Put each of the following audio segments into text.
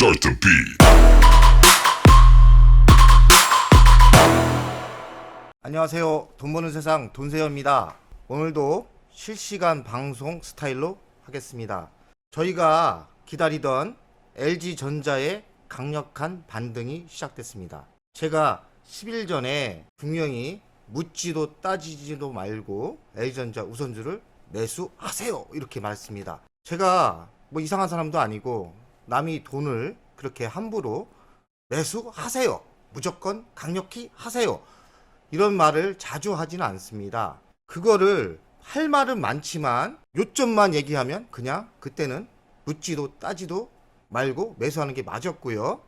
Start the beat. 안녕하세요. 돈 버는 세상 돈세어입니다. 오늘도 실시간 방송 스타일로 하겠습니다. 저희가 기다리던 LG전자의 강력한 반등이 시작됐습니다. 제가 10일 전에 분명히 묻지도 따지지도 말고 LG전자 우선주를 매수하세요 이렇게 말했습니다. 제가 뭐 이상한 사람도 아니고 남이 돈을 그렇게 함부로 매수하세요, 무조건 강력히 하세요, 이런 말을 자주 하지는 않습니다. 그거를 할 말은 많지만 요점만 얘기하면 그냥 그때는 묻지도 따지도 말고 매수하는 게 맞았고요.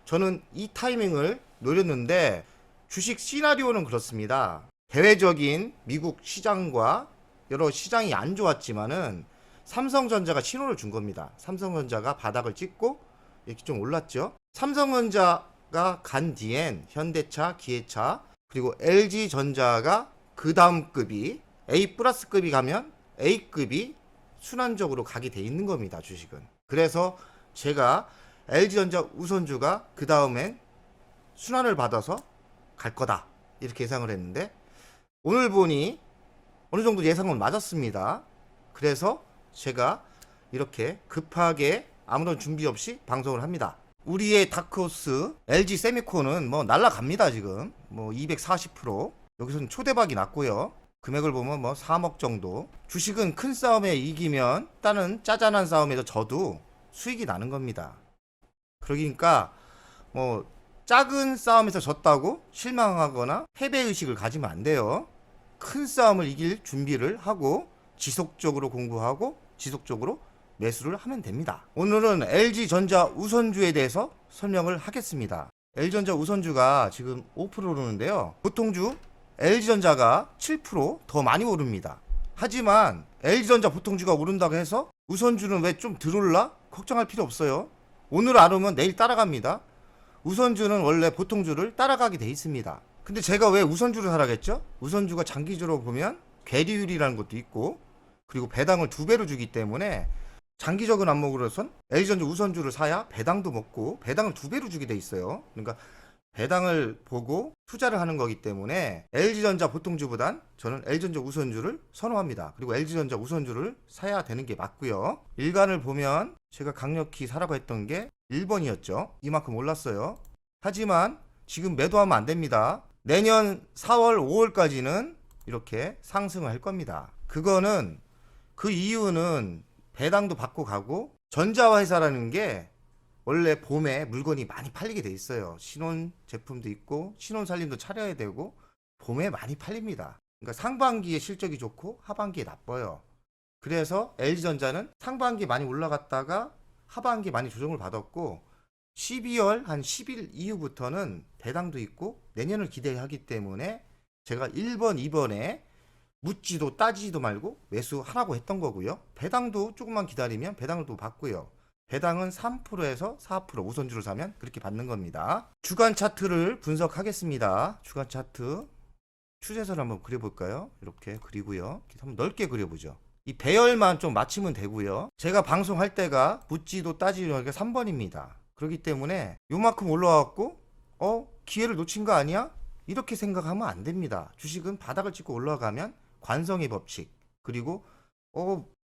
저는 이 타이밍을 노렸는데 주식 시나리오는 그렇습니다. 대외적인 미국 시장과 여러 시장이 안 좋았지만은 삼성전자가 신호를 준 겁니다. 삼성전자가 바닥을 찍고 이렇게 좀 올랐죠. 삼성전자가 간 뒤엔 현대차, 기아차, 그리고 LG전자가 그 다음 급이 A 플러스급이 가면 A급이 순환적으로 가게 돼 있는 겁니다. 주식은. 그래서 제가 LG전자 우선주가 그 다음엔 순환을 받아서 갈 거다 이렇게 예상을 했는데 오늘 보니 어느 정도 예상은 맞았습니다. 그래서 제가 이렇게 급하게 아무런 준비 없이 방송을 합니다. 우리의 다크호스 LG 세미콘은 뭐 날라갑니다. 지금 뭐 240%, 여기서는 초대박이 났고요. 금액을 보면 뭐 3억 정도. 주식은 큰 싸움에 이기면 다른 짜잔한 싸움에서 져도 수익이 나는 겁니다. 그러니까 뭐 작은 싸움에서 졌다고 실망하거나 패배의식을 가지면 안 돼요. 큰 싸움을 이길 준비를 하고 지속적으로 공부하고 지속적으로 매수를 하면 됩니다. 오늘은 LG전자 우선주에 대해서 설명을 하겠습니다. LG전자 우선주가 지금 5% 오르는데요. 보통주 LG전자가 7% 많이 오릅니다. 하지만 LG전자 보통주가 오른다고 해서 우선주는 왜 좀 덜 올라? 걱정할 필요 없어요. 오늘 안 오면 내일 따라갑니다. 우선주는 원래 보통주를 따라가게 돼 있습니다. 근데 제가 왜 우선주를 사라겠죠? 우선주가 장기적으로 보면 괴리율이라는 것도 있고 그리고 배당을 2배로 주기 때문에 장기적인 안목으로선 LG전자 우선주를 사야 배당도 먹고 배당을 2배로 주게 돼 있어요. 그러니까 배당을 보고 투자를 하는 거기 때문에 LG전자 보통주보단 저는 LG전자 우선주를 선호합니다. 그리고 LG전자 우선주를 사야 되는 게 맞고요. 일간을 보면 제가 강력히 사라고 했던 게 1번이었죠. 이만큼 올랐어요. 하지만 지금 매도하면 안 됩니다. 내년 4월, 5월까지는 이렇게 상승을 할 겁니다. 그거는 그 이유는 배당도 받고 가고 전자회사라는 게 원래 봄에 물건이 많이 팔리게 돼 있어요. 신혼 제품도 있고 신혼 살림도 차려야 되고 봄에 많이 팔립니다. 그러니까 상반기에 실적이 좋고 하반기에 나빠요. 그래서 LG전자는 상반기에 많이 올라갔다가 하반기에 많이 조정을 받았고 12월 한 10일 이후부터는 배당도 있고 내년을 기대하기 때문에 제가 1번, 2번에 묻지도 따지지도 말고 매수하라고 했던 거고요. 배당도 조금만 기다리면 배당을 또 받고요. 배당은 3%에서 4% 우선주를 사면 그렇게 받는 겁니다. 주간 차트를 분석하겠습니다. 주간 차트 추세선을 한번 그려볼까요? 이렇게 그리고요. 한번 넓게 그려보죠. 이 배열만 좀 맞추면 되고요. 제가 방송할 때가 묻지도 따지지도 말고 3번입니다. 그렇기 때문에 요만큼 올라왔고 기회를 놓친 거 아니야? 이렇게 생각하면 안 됩니다. 주식은 바닥을 찍고 올라가면 관성의 법칙 그리고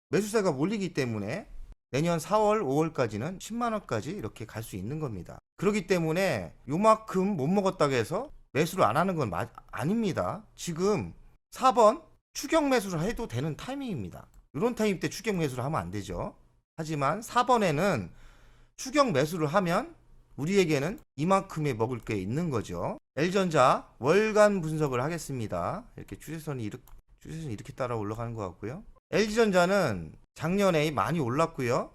매수세가 몰리기 때문에 내년 4월 5월까지는 10만원까지 이렇게 갈 수 있는 겁니다. 그렇기 때문에 요만큼 못 먹었다고 해서 매수를 안 하는 건 아닙니다. 지금 4번 추격 매수를 해도 되는 타이밍입니다. 이런 타이밍 때 추격 매수를 하면 안 되죠. 하지만 4번에는 추격 매수를 하면 우리에게는 이만큼의 먹을 게 있는 거죠. LG전자 월간 분석을 하겠습니다. 이렇게 추세선이 이렇게 따라 올라가는 것 같고요. LG전자는 작년에 많이 올랐고요.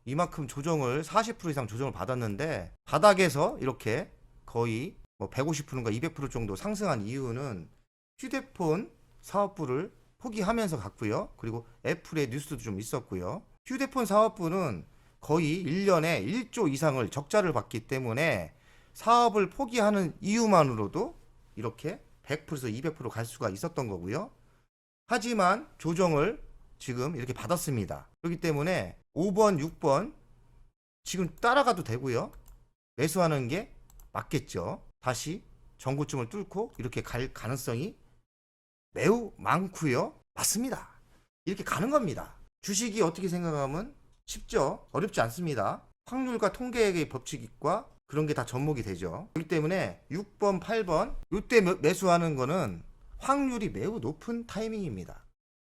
이만큼 조정을 40% 이상 조정을 받았는데 바닥에서 이렇게 거의 뭐 150%인가 200% 정도 상승한 이유는 휴대폰 사업부를 포기하면서 갔고요. 그리고 애플의 뉴스도 좀 있었고요. 휴대폰 사업부는 거의 1년에 1조 이상을 적자를 받기 때문에 사업을 포기하는 이유만으로도 이렇게 100%에서 200% 갈 수가 있었던 거고요. 하지만 조정을 지금 이렇게 받았습니다. 그렇기 때문에 5번, 6번 지금 따라가도 되고요. 매수하는 게 맞겠죠. 다시 전고점을 뚫고 이렇게 갈 가능성이 매우 많고요. 맞습니다. 이렇게 가는 겁니다. 주식이 어떻게 생각하면 쉽죠. 어렵지 않습니다. 확률과 통계의 법칙과 그런 게 다 접목이 되죠. 그렇기 때문에 6번, 8번 이때 매수하는 거는 확률이 매우 높은 타이밍입니다.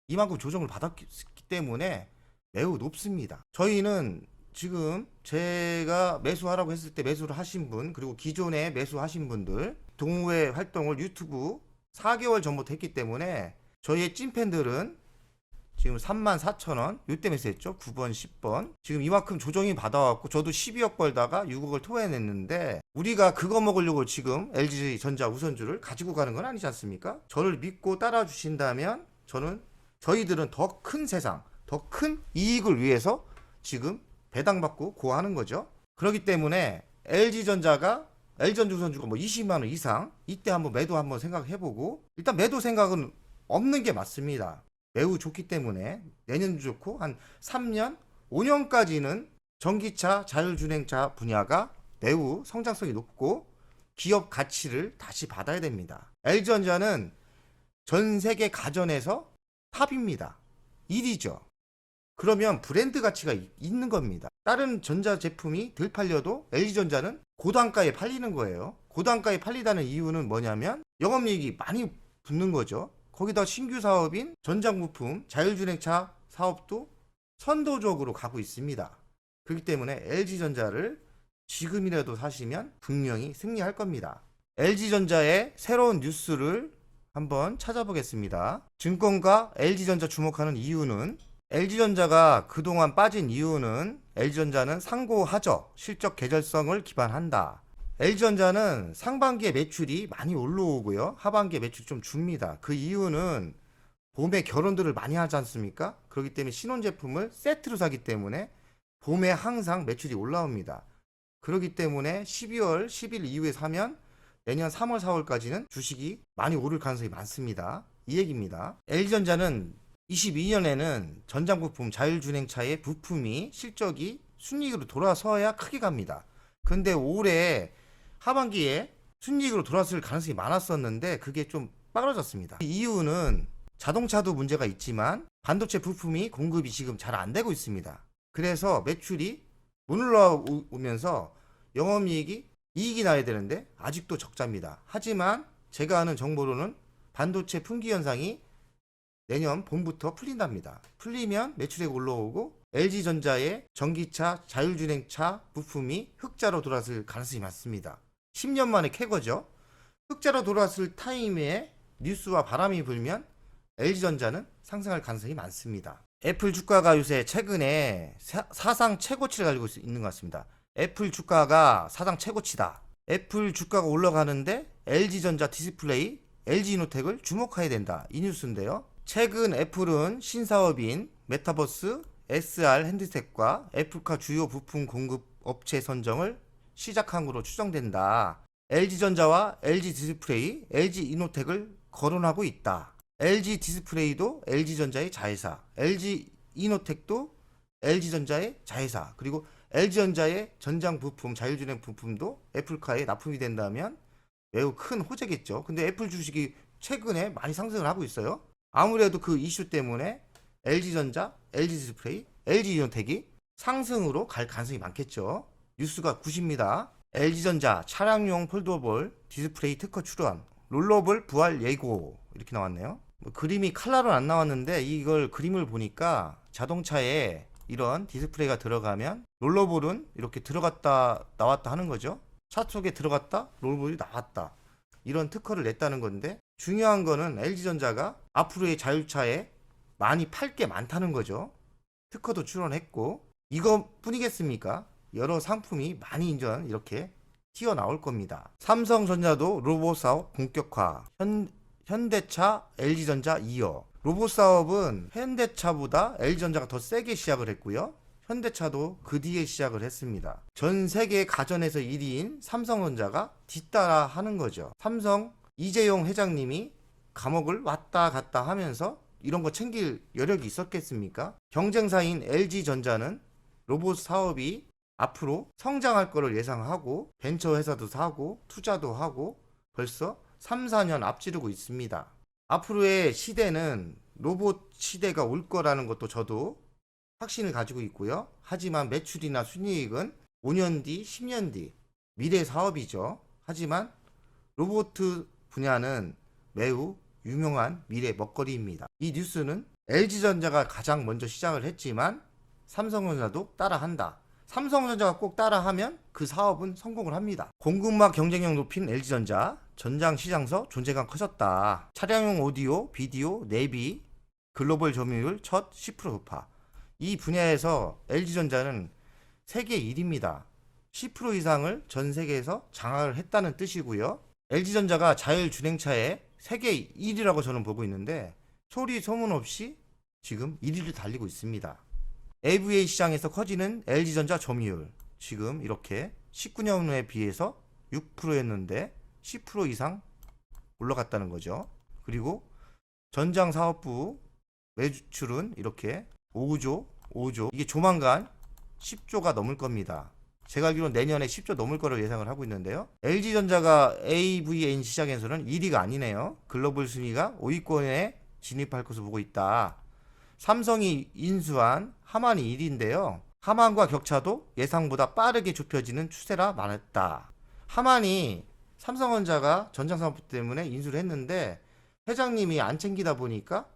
이만큼 조정을 받았기 때문에 매우 높습니다. 저희는 지금 제가 매수하라고 했을 때 매수를 하신 분, 그리고 기존에 매수하신 분들 동호회 활동을 유튜브 4개월 전부터 했기 때문에 저희의 찐팬들은 지금 34,000원 이때 매수했죠. 9번 10번 지금 이만큼 조정이 받아왔고 저도 12억 벌다가 6억을 토해냈는데 우리가 그거 먹으려고 지금 LG전자 우선주를 가지고 가는 건 아니지 않습니까? 저를 믿고 따라 주신다면 저희들은 더 큰 세상, 더 큰 이익을 위해서 지금 배당받고 고하는 거죠. 그렇기 때문에 LG전자 우선주가 뭐 20만원 이상 이때 한번 매도 한번 생각해보고, 일단 매도 생각은 없는 게 맞습니다. 매우 좋기 때문에 내년도 좋고 한 3년, 5년까지는 전기차, 자율주행차 분야가 매우 성장성이 높고 기업 가치를 다시 받아야 됩니다. LG전자는 전 세계 가전에서 탑입니다. 1위죠. 그러면 브랜드 가치가 있는 겁니다. 다른 전자 제품이 덜 팔려도 LG전자는 고단가에 팔리는 거예요. 고단가에 팔리다는 이유는 뭐냐면 영업이익이 많이 붙는 거죠. 거기다 신규 사업인 전장부품, 자율주행차 사업도 선도적으로 가고 있습니다. 그렇기 때문에 LG전자를 지금이라도 사시면 분명히 승리할 겁니다. LG전자의 새로운 뉴스를 한번 찾아보겠습니다. 증권가 LG전자 주목하는 이유는, LG전자가 그동안 빠진 이유는 LG전자는 상고하저 실적 계절성을 기반한다. LG전자는 상반기에 매출이 많이 올라오고요. 하반기에 매출이 좀 줍니다. 그 이유는 봄에 결혼들을 많이 하지 않습니까? 그렇기 때문에 신혼제품을 세트로 사기 때문에 봄에 항상 매출이 올라옵니다. 그렇기 때문에 12월 10일 이후에 사면 내년 3월 4월까지는 주식이 많이 오를 가능성이 많습니다. 이 얘기입니다. LG전자는 22년에는 전장부품 자율주행차의 부품이 실적이 순이익으로 돌아서야 크게 갑니다. 근데 올해 하반기에 순이익으로 돌아설 가능성이 많았었는데 그게 좀 빠르졌습니다. 이유는 자동차도 문제가 있지만 반도체 부품이 공급이 지금 잘 안 되고 있습니다. 그래서 매출이 못 올라오면서 영업이익이 이익이 나야 되는데 아직도 적자입니다. 하지만 제가 아는 정보로는 반도체 품귀 현상이 내년 봄부터 풀린답니다. 풀리면 매출액 올라오고 LG전자의 전기차, 자율주행차 부품이 흑자로 돌아설 가능성이 많습니다. 10년 만에 캐거죠. 흑자로 돌아왔을 타임에 뉴스와 바람이 불면 LG전자는 상승할 가능성이 많습니다. 애플 주가가 요새 최근에 사상 최고치를 가지고 있는 것 같습니다. 애플 주가가 사상 최고치다. 애플 주가가 올라가는데 LG전자 디스플레이, LG이노텍을 주목해야 된다. 이 뉴스인데요. 최근 애플은 신사업인 메타버스, SR 핸드셋과 애플카 주요 부품 공급 업체 선정을 시작한 것으로 추정된다. LG전자와 LG디스플레이, LG이노텍을 거론하고 있다. LG디스플레이도 LG전자의 자회사, LG이노텍도 LG전자의 자회사, 그리고 LG전자의 전장 부품, 자율주행 부품도 애플카에 납품이 된다면 매우 큰 호재겠죠. 근데 애플 주식이 최근에 많이 상승을 하고 있어요. 아무래도 그 이슈 때문에 LG전자, LG디스플레이, LG이노텍이 상승으로 갈 가능성이 많겠죠. 뉴스가 굿입니다. LG전자 차량용 폴더블 디스플레이 특허 출원, 롤러블 부활 예고, 이렇게 나왔네요. 그림이 칼라로 안 나왔는데 이걸 그림을 보니까 자동차에 이런 디스플레이가 들어가면 롤러볼은 이렇게 들어갔다 나왔다 하는 거죠. 차 속에 들어갔다 롤러볼이 나왔다, 이런 특허를 냈다는 건데, 중요한 거는 LG전자가 앞으로의 자율차에 많이 팔 게 많다는 거죠. 특허도 출원했고, 이것뿐이겠습니까? 여러 상품이 많이 인전 이렇게 튀어나올 겁니다. 삼성전자도 로봇 사업 본격화, 현대차, LG전자 이어. 로봇 사업은 현대차보다 LG전자가 더 세게 시작을 했고요. 현대차도 그 뒤에 시작을 했습니다. 전 세계 가전에서 1위인 삼성전자가 뒤따라 하는 거죠. 삼성 이재용 회장님이 감옥을 왔다 갔다 하면서 이런 거 챙길 여력이 있었겠습니까? 경쟁사인 LG전자는 로봇 사업이 앞으로 성장할 거를 예상하고 벤처 회사도 사고 투자도 하고 벌써 3, 4년 앞지르고 있습니다. 앞으로의 시대는 로봇 시대가 올 거라는 것도 저도 확신을 가지고 있고요. 하지만 매출이나 순이익은 5년 뒤, 10년 뒤 미래 사업이죠. 하지만 로봇 분야는 매우 유명한 미래 먹거리입니다. 이 뉴스는 LG전자가 가장 먼저 시작을 했지만 삼성전자도 따라한다. 삼성전자가 꼭 따라하면 그 사업은 성공을 합니다. 공급망 경쟁력 높인 LG전자, 전장 시장서 존재감 커졌다. 차량용 오디오, 비디오, 내비, 글로벌 점유율 첫 10% 돌파. 이 분야에서 LG전자는 세계 1위입니다. 10% 이상을 전 세계에서 장악을 했다는 뜻이고요. LG전자가 자율주행차의 세계 1위라고 저는 보고 있는데 소리 소문 없이 지금 1위를 달리고 있습니다. AVA 시장에서 커지는 LG전자 점유율 지금 이렇게 19년에 비해서 6%였는데 10% 이상 올라갔다는 거죠. 그리고 전장 사업부 매출은 이렇게 5조 이게 조만간 10조가 넘을 겁니다. 제가 알기로는 내년에 10조 넘을 거를 예상을 하고 있는데요. LG전자가 AVN 시장에서는 1위가 아니네요. 글로벌 순위가 5위권에 진입할 것으로 보고 있다. 삼성이 인수한 하만이 1위인데요. 하만과 격차도 예상보다 빠르게 좁혀지는 추세라 말했다. 하만이 삼성전자가 전장사업 때문에 인수를 했는데 회장님이 안 챙기다 보니까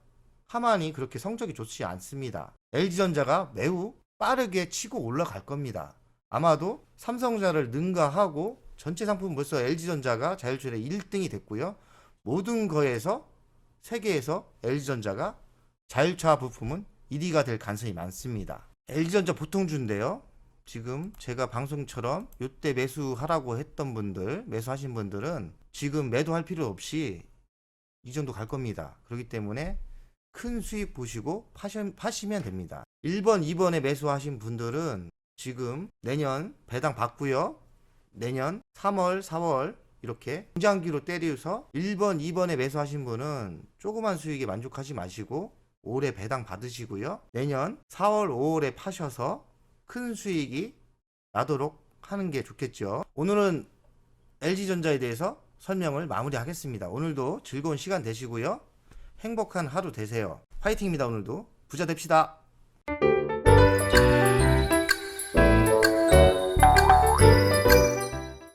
하만이 그렇게 성적이 좋지 않습니다. LG전자가 매우 빠르게 치고 올라갈 겁니다. 아마도 삼성전자를 능가하고 전체 상품 벌써 LG전자가 자율주행 1등이 됐고요. 모든 거에서 세계에서 LG전자가 자율차 부품은 1위가 될 가능성이 많습니다. LG전자 보통주인데요. 지금 제가 방송처럼 이때 매수하라고 했던 분들, 매수하신 분들은 지금 매도할 필요 없이 이 정도 갈 겁니다. 그렇기 때문에 큰 수익 보시고 파시면 됩니다. 1번, 2번에 매수하신 분들은 지금 내년 배당 받고요. 내년 3월, 4월 이렇게 중장기로 때려서 1번, 2번에 매수하신 분은 조그만 수익에 만족하지 마시고 올해 배당 받으시고요. 내년 4월, 5월에 파셔서 큰 수익이 나도록 하는 게 좋겠죠. 오늘은 LG전자에 대해서 설명을 마무리하겠습니다. 오늘도 즐거운 시간 되시고요. 행복한 하루 되세요. 화이팅입니다. 오늘도 부자 됩시다.